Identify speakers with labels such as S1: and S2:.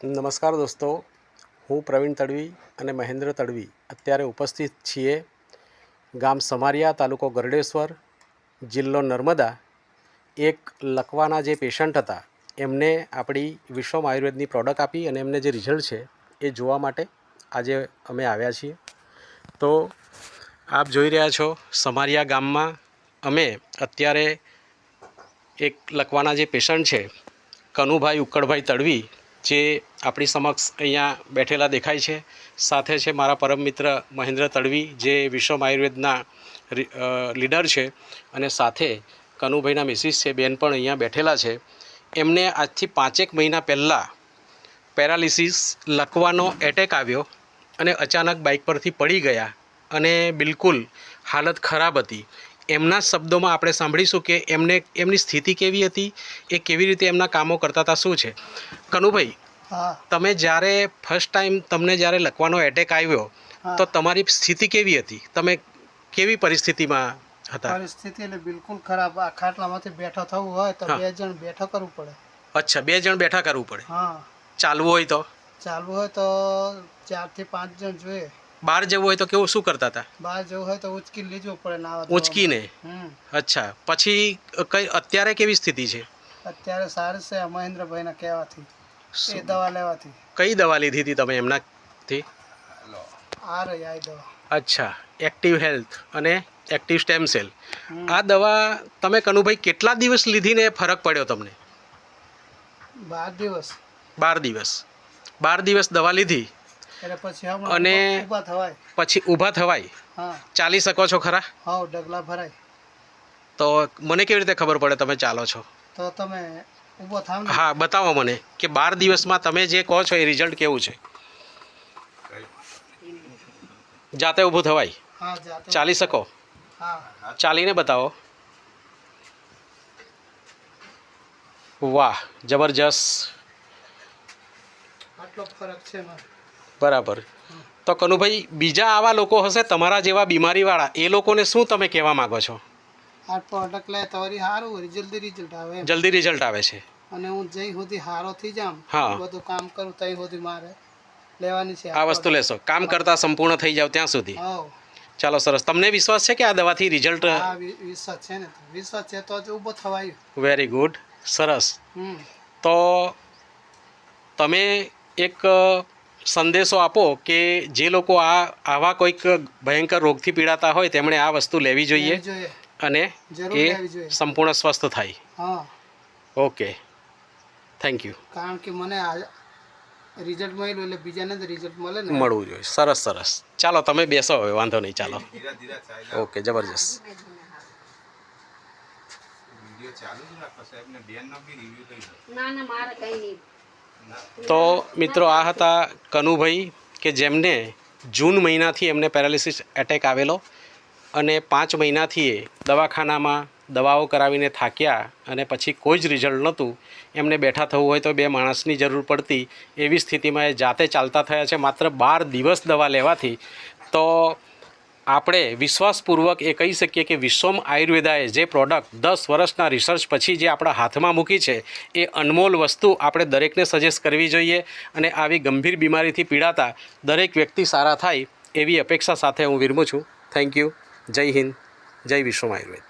S1: નમસ્કાર દોસ્તો, હું પ્રવીણ તડવી અને મહેન્દ્ર તડવી અત્યારે ઉપસ્થિત છીએ ગામ સમારિયા, તાલુકો ગરડેશ્વર, જિલ્લો નર્મદા. એક લકવાના જે પેશન્ટ હતા એમને આપણી વિશ્વમ આયુર્વેદની પ્રોડક્ટ આપી અને એમને જે રિઝલ્ટ છે એ જોવા માટે આજે અમે આવ્યા છીએ. તો આપ જોઈ રહ્યા છો સમારિયા ગામમાં અમે અત્યારે એક લકવાના જે પેશન્ટ છે કનુભાઈ ઉક્કડભાઈ તડવી જે આપણી સમક્ષ અહીંયા બેઠેલા દેખાય છે. સાથે છે મારા પરમ મિત્ર મહેન્દ્ર તડવી જે વિશ્વમ આયુર્વેદના લીડર છે, અને સાથે કનુભાઈના મિસિસ છે બેન પણ અહીંયા બેઠેલા છે. એમને આજથી 5 મહિના પહેલાં પેરાલિસિસ લકવાનો એટેક આવ્યો અને અચાનક બાઇક પરથી પડી ગયા અને બિલકુલ હાલત ખરાબ હતી. એમના શબ્દોમાં આપણે સાંભળીશું કે એમની સ્થિતિ કેવી હતી, એ કેવી રીતે એમના કામો કરતા હતા, શું છે. કનુભાઈ, તમે જ્યારે ફર્સ્ટ ટાઈમ તમને જ્યારે લકવાનો એટેક આવ્યો તો તમારી સ્થિતિ કેવી હતી? તમે કેવી પરિસ્થિતિમાં હતા?
S2: પરિસ્થિતિ એટલે બિલકુલ ખરાબ. આ ખાટલામાંથી બેઠો થવું હોય તો 2 જણ બેઠો કરવું પડે.
S1: અચ્છા, 2 જણ બેઠા કરવું પડે.
S2: હા.
S1: ચાલવું હોય તો
S2: 4 થી 5 જણ જોઈએ.
S1: બહાર જવું હોય તો કેવું શું કરતા હતા?
S2: બહાર જવું હોય તો ઉચકી લેજો પડે.
S1: ઉચકીને? અચ્છા. પછી કઈ અત્યારે કેવી સ્થિતિ છે?
S2: અત્યારે સારી છે મહેન્દ્રભાઈના કહેવાથી, એ દવા લેવાથી.
S1: કઈ દવા લીધી હતી તમે એમનાથી?
S2: આ રહી આ દવા.
S1: અચ્છા, એક્ટિવ હેલ્થ અને એક્ટિવ સ્ટેમ સેલ. આ દવા તમે કનુભાઈ કેટલા દિવસ લીધીને ફરક પડ્યો તમને?
S2: 12 દિવસ.
S1: 12 દિવસ દવા લીધી અને પછી ઊભા થવાય? ચાલી શકો છો ખરા?
S2: હા, ડગલા ભરાય.
S1: તો મને કેવી રીતે ખબર પડે તમે ચાલો છો?
S2: તો તમે ઊભો થાવ ને.
S1: હા, બતાવો મને કે 12 દિવસમાં તમે જે કહો છો એ રિઝલ્ટ કેવું છે. જાતે ઊભું થવાય?
S2: હા, જાતે
S1: ચાલી શકો?
S2: હા.
S1: ચાલીને બતાવો. વાહ, જબરજસ્ત.
S2: આટલો ફરક છે.
S1: બરાબર. તો કનુભાઈ, બીજા આવા લોકો હશે તમારા જેવા બીમારીવાળા, એ લોકોને શું તમે કહેવા માગો છો?
S2: આ પ્રોડક્ટ લે તો સારું, જલ્દી રિઝલ્ટ આવે.
S1: જલ્દી રિઝલ્ટ આવે છે.
S2: અને હું જઈ સુધી હારો થઈ જામ, બધું કામ કરું તઈ સુધી મારે લેવાની છે
S1: આ વસ્તુ. લેશો કામ કરતા સંપૂર્ણ થઈ જાવ ત્યાં સુધી? ચાલો, સરસ. તમને વિશ્વાસ છે કે આ દવાથી રિઝલ્ટ?
S2: વિશ્વાસ છે ને. વિશ્વાસ છે તો જ ઊભો થવાય.
S1: વેરી ગુડ, સરસ. તો તમે એક સંદેશો આપો કે જે લોકો આવા કોઈક ભયંકર રોગથી પીડાતા હોય તેમણે આ વસ્તુ લેવી જોઈએ અને એ સંપૂર્ણ સ્વસ્થ થાય. Okay, thank you.
S2: કારણ કે મને રિઝલ્ટ મળ્યું એટલે બીજાને જ રિઝલ્ટ મળે ને.
S1: મળવું જોઈએ. સરસ સરસ. ચાલો તમે બેસો હવે, વાંધો નહીં. ચાલો. ઓકે, જબરજસ્ત. તો મિત્રો, આ હતા કનુભાઈ કે જેમને જૂન મહિનાથી એમને પેરાલિસિસ એટેક આવેલો અને 5 મહિનાથી દવાખાનામાં દવાઓ કરાવીને થાક્યા અને પછી કોઈ જ રિઝલ્ટ નહોતું. એમને બેઠા થવું હોય તો 2 માણસની જરૂર પડતી. એવી સ્થિતિમાં એ જાતે ચાલતા થયા છે માત્ર 12 દિવસ દવા લેવાથી. તો આપણે વિશ્વાસપૂર્વક એ કહી શકીએ કે વિશ્વમ આયુર્વેદાએ જે પ્રોડક્ટ 10 વર્ષના રિસર્ચ પછી જે આપણા હાથમાં મૂકી છે એ અનમોલ વસ્તુ આપણે દરેકને સજેસ્ટ કરવી જોઈએ. અને આવી ગંભીર બીમારીથી પીડાતા દરેક વ્યક્તિ સારા થાય એવી અપેક્ષા સાથે હું વિરમું છું. Thank you. જય હિન્દ, જય વિશ્વમ આયુર્વેદ.